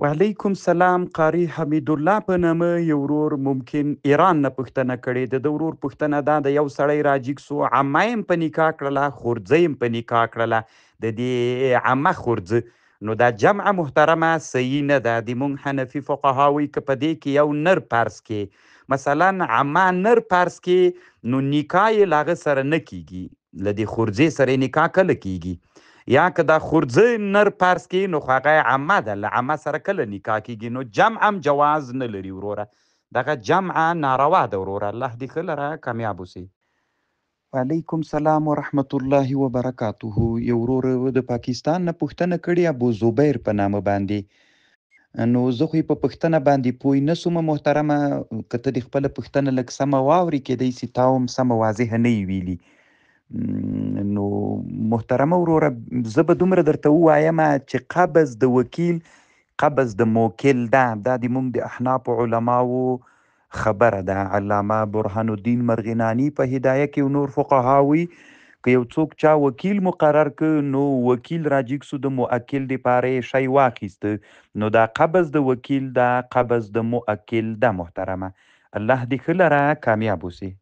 وعلیکم سلام. قاری حمیدالله په نامه یو ورور ممکن ایران نه پوښتنه کړې ده. د ورور پوښتنه دا ده، یو سړی راجیګ سو، عمه یې په نکاح کړله، خورځه یې په نکاح کړله. د دې عمه خورځه نو دا جمع محترمه صحیح نه ده. د مونږ حنفي فقها وایي که په دې کې یو نر فرض کې، مثلا عمه نر فرض کې، نو نکاح یې له هغه سره نه کیږي. له دې خورځې سره یې نکاح کله کیږي؟ یا که دا خورځه نر فرض کړي نو خو هغه عمه ده، له عمه سره کله نکاح کیږي؟ نو جمع هم جواز نه لري وروره. دغه جمع ناروا ده وروره. الله دې ښه لره کامیاب اوسې. وعلیکم سلام ورحمت الله وبرکاته. یو ورور د پاکستان نه پوښتنه کړې، ابو زبیر په نامه باندې. نو زه خو یې په پوښتنه باندې پوه نه سوم محترمه. که ته دې خپله پوښتنه لږ سمه واورې، کیدای سي تا هم سمه واضحه نه وي ویلي. نو محترمه وروره، زه به دومره درته ووایم چې قبض د وکیل قبض د موکل ده. دا د موږ د احنافو علماو خبره ده. علامه برهان الدین مرغناني په هدایه کې او نور فقهاوي، که یو څوک چا وکیل مقرر که، نو وکیل راجیګ سو، د موکل دپاره یې شی واخیسته، نو دا قبض د وکیل ده، قبض د موکل ده محترمه. الله دې ښه لره کامیاب اوسې.